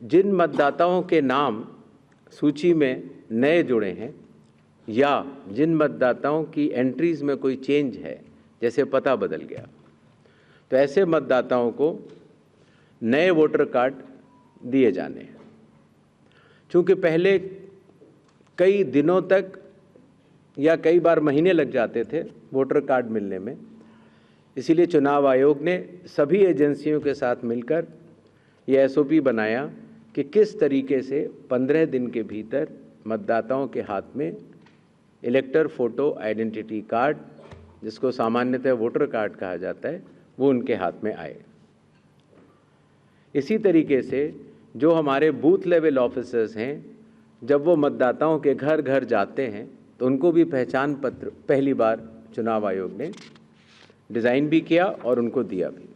जिन मतदाताओं के नाम सूची में नए जुड़े हैं या जिन मतदाताओं की एंट्रीज में कोई चेंज है, जैसे पता बदल गया, तो ऐसे मतदाताओं को नए वोटर कार्ड दिए जाने हैं। चूँकि पहले कई दिनों तक या कई बार महीने लग जाते थे वोटर कार्ड मिलने में, इसीलिए चुनाव आयोग ने सभी एजेंसियों के साथ मिलकर ये एसओपी बनाया कि किस तरीके से 15 दिन के भीतर मतदाताओं के हाथ में इलेक्टर फोटो आइडेंटिटी कार्ड, जिसको सामान्यतः वोटर कार्ड कहा जाता है, वो उनके हाथ में आए। इसी तरीके से जो हमारे बूथ लेवल ऑफिसर्स हैं, जब वो मतदाताओं के घर घर जाते हैं तो उनको भी पहचान पत्र पहली बार चुनाव आयोग ने डिज़ाइन भी किया और उनको दिया भी।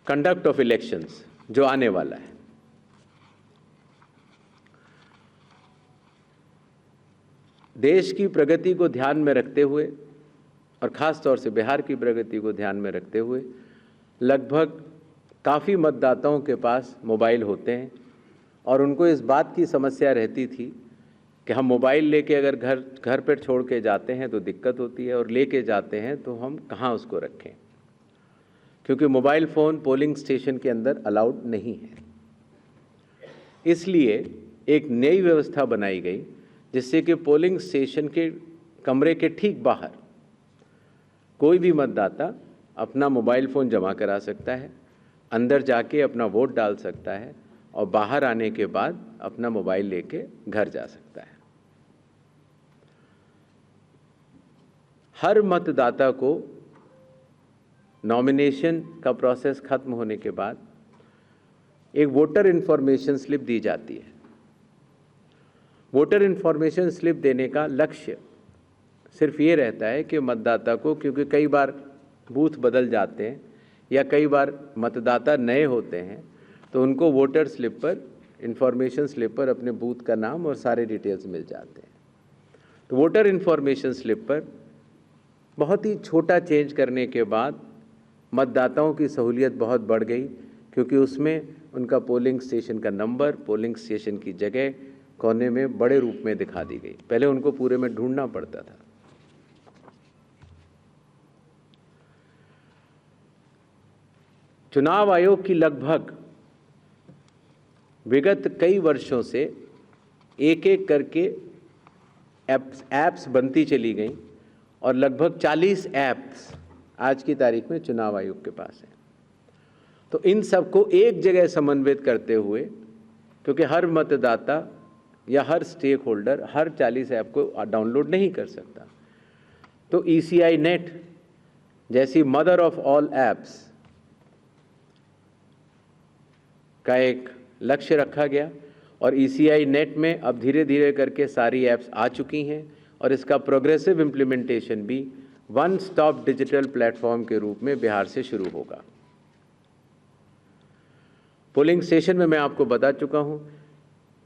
कंडक्ट ऑफ इलेक्शंस जो आने वाला है, देश की प्रगति को ध्यान में रखते हुए और ख़ास तौर से बिहार की प्रगति को ध्यान में रखते हुए लगभग काफ़ी मतदाताओं के पास मोबाइल होते हैं और उनको इस बात की समस्या रहती थी कि हम मोबाइल लेके अगर घर पर छोड़ के जाते हैं तो दिक्कत होती है, और लेके जाते हैं तो हम कहाँ उसको रखें, क्योंकि मोबाइल फ़ोन पोलिंग स्टेशन के अंदर अलाउड नहीं है। इसलिए एक नई व्यवस्था बनाई गई जिससे कि पोलिंग स्टेशन के कमरे के ठीक बाहर कोई भी मतदाता अपना मोबाइल फ़ोन जमा करा सकता है, अंदर जाके अपना वोट डाल सकता है और बाहर आने के बाद अपना मोबाइल लेके घर जा सकता है। हर मतदाता को नॉमिनेशन का प्रोसेस खत्म होने के बाद एक वोटर इन्फॉर्मेशन स्लिप दी जाती है। वोटर इन्फॉर्मेशन स्लिप देने का लक्ष्य सिर्फ ये रहता है कि मतदाता को, क्योंकि कई बार बूथ बदल जाते हैं या कई बार मतदाता नए होते हैं, तो उनको वोटर स्लिप पर, इन्फॉर्मेशन स्लिप पर अपने बूथ का नाम और सारे डिटेल्स मिल जाते हैं। तो वोटर इन्फॉर्मेशन स्लिप पर बहुत ही छोटा चेंज करने के बाद मतदाताओं की सहूलियत बहुत बढ़ गई, क्योंकि उसमें उनका पोलिंग स्टेशन का नंबर, पोलिंग स्टेशन की जगह कोने में बड़े रूप में दिखा दी गई। पहले उनको पूरे में ढूंढना पड़ता था। चुनाव आयोग की लगभग विगत कई वर्षों से एक एक करके ऐप्स बनती चली गई और लगभग 40 ऐप्स आज की तारीख में चुनाव आयोग के पास हैं। तो इन सबको एक जगह समन्वित करते हुए, क्योंकि हर मतदाता या हर स्टेक होल्डर हर 40 ऐप को डाउनलोड नहीं कर सकता, तो ECI नेट जैसी मदर ऑफ ऑल ऐप्स का एक लक्ष्य रखा गया और ECI नेट में अब धीरे धीरे करके सारी ऐप्स आ चुकी हैं और इसका प्रोग्रेसिव इम्प्लीमेंटेशन भी वन स्टॉप डिजिटल प्लेटफॉर्म के रूप में बिहार से शुरू होगा। पोलिंग स्टेशन में मैं आपको बता चुका हूं,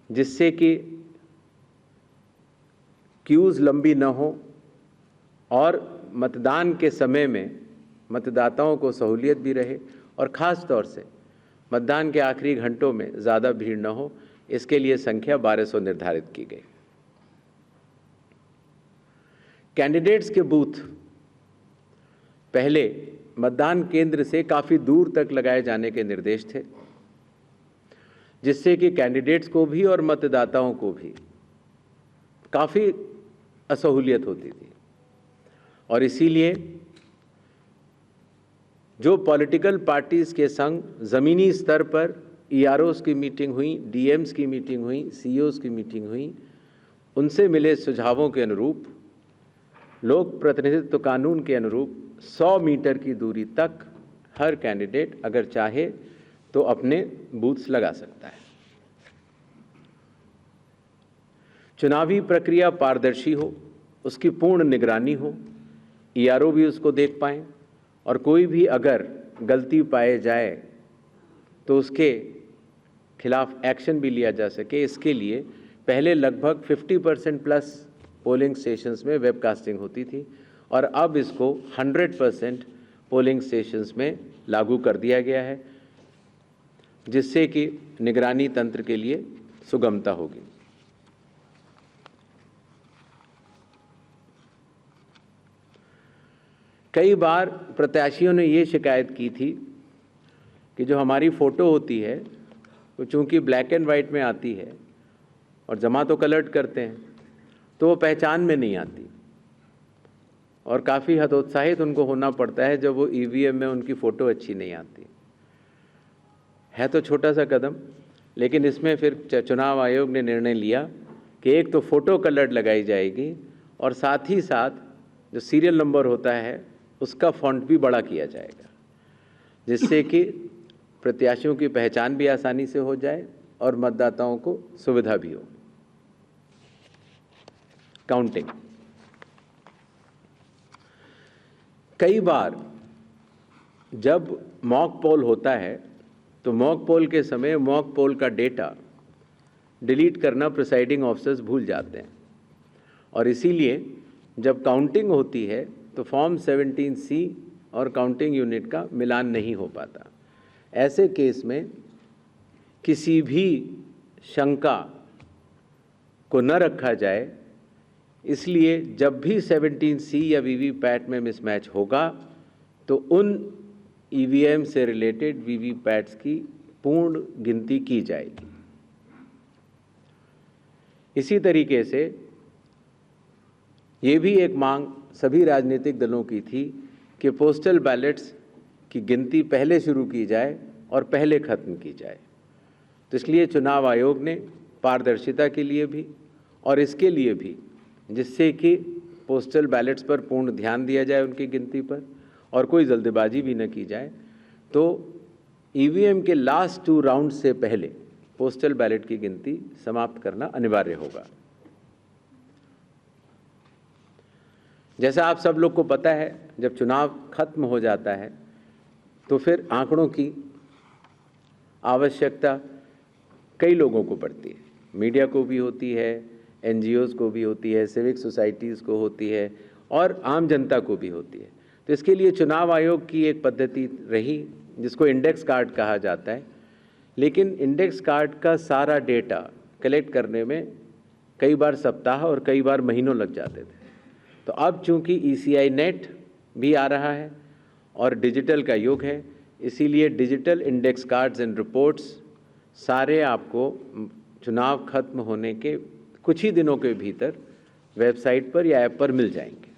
जिससे कि क्यूज़ लंबी न हो और मतदान के समय में मतदाताओं को सहूलियत भी रहे और ख़ास तौर से मतदान के आखिरी घंटों में ज़्यादा भीड़ न हो, इसके लिए संख्या 1200 निर्धारित की गई। कैंडिडेट्स के बूथ पहले मतदान केंद्र से काफ़ी दूर तक लगाए जाने के निर्देश थे, जिससे कि कैंडिडेट्स को भी और मतदाताओं को भी काफ़ी असहूलियत होती थी। और इसीलिए जो पॉलिटिकल पार्टीज़ के संग ज़मीनी स्तर पर EROs की मीटिंग हुई, DMs की मीटिंग हुई, CEOs की मीटिंग हुई, उनसे मिले सुझावों के अनुरूप लोक प्रतिनिधित्व कानून के अनुरूप 100 मीटर की दूरी तक हर कैंडिडेट अगर चाहे तो अपने बूथ्स लगा सकता है। चुनावी प्रक्रिया पारदर्शी हो, उसकी पूर्ण निगरानी हो, ERO भी उसको देख पाएँ और कोई भी अगर गलती पाए जाए तो उसके खिलाफ एक्शन भी लिया जा सके। इसके लिए पहले लगभग 50% प्लस पोलिंग स्टेशंस में वेबकास्टिंग होती थी और अब इसको 100% पोलिंग स्टेशंस में लागू कर दिया गया है। जिससे कि निगरानी तंत्र के लिए सुगमता होगी। कई बार प्रत्याशियों ने ये शिकायत की थी कि जो हमारी फ़ोटो होती है वो चूँकि ब्लैक एंड वाइट में आती है और जमा तो कलर्ड करते हैं तो वो पहचान में नहीं आती, और काफ़ी हतोत्साहित उनको होना पड़ता है जब वो ईवीएम में उनकी फ़ोटो अच्छी नहीं आती। है तो छोटा सा कदम, लेकिन इसमें फिर चुनाव आयोग ने निर्णय लिया कि एक तो फ़ोटो कलर्ड लगाई जाएगी और साथ ही साथ जो सीरियल नंबर होता है उसका फ़ॉन्ट भी बड़ा किया जाएगा, जिससे कि प्रत्याशियों की पहचान भी आसानी से हो जाए और मतदाताओं को सुविधा भी हो। काउंटिंग, कई बार जब मॉक पोल होता है तो मॉक पोल के समय मॉक पोल का डेटा डिलीट करना प्रिसाइडिंग ऑफिसर्स भूल जाते हैं, और इसीलिए जब काउंटिंग होती है तो फॉर्म 17C और काउंटिंग यूनिट का मिलान नहीं हो पाता। ऐसे केस में किसी भी शंका को न रखा जाए, इसलिए जब भी 17C या वीवीपैट में मिसमैच होगा तो उन ईवीएम से रिलेटेड वीवीपैट्स की पूर्ण गिनती की जाएगी। इसी तरीके से ये भी एक मांग सभी राजनीतिक दलों की थी कि पोस्टल बैलेट्स की गिनती पहले शुरू की जाए और पहले ख़त्म की जाए। तो इसलिए चुनाव आयोग ने पारदर्शिता के लिए भी और इसके लिए भी, जिससे कि पोस्टल बैलेट्स पर पूर्ण ध्यान दिया जाए उनकी गिनती पर और कोई जल्दबाजी भी न की जाए, तो ईवीएम के लास्ट 2 राउंड से पहले पोस्टल बैलेट की गिनती समाप्त करना अनिवार्य होगा। जैसा आप सब लोग को पता है, जब चुनाव खत्म हो जाता है तो फिर आंकड़ों की आवश्यकता कई लोगों को पड़ती है। मीडिया को भी होती है, एनजीओज़ को भी होती है, सिविक सोसाइटीज़ को होती है और आम जनता को भी होती है। तो इसके लिए चुनाव आयोग की एक पद्धति रही जिसको इंडेक्स कार्ड कहा जाता है, लेकिन इंडेक्स कार्ड का सारा डेटा कलेक्ट करने में कई बार सप्ताह और कई बार महीनों लग जाते थे। तो अब चूंकि ECI नेट भी आ रहा है और डिजिटल का युग है, इसीलिए digital index cards and reports सारे आपको चुनाव खत्म होने के कुछ ही दिनों के भीतर वेबसाइट पर या ऐप पर मिल जाएंगे।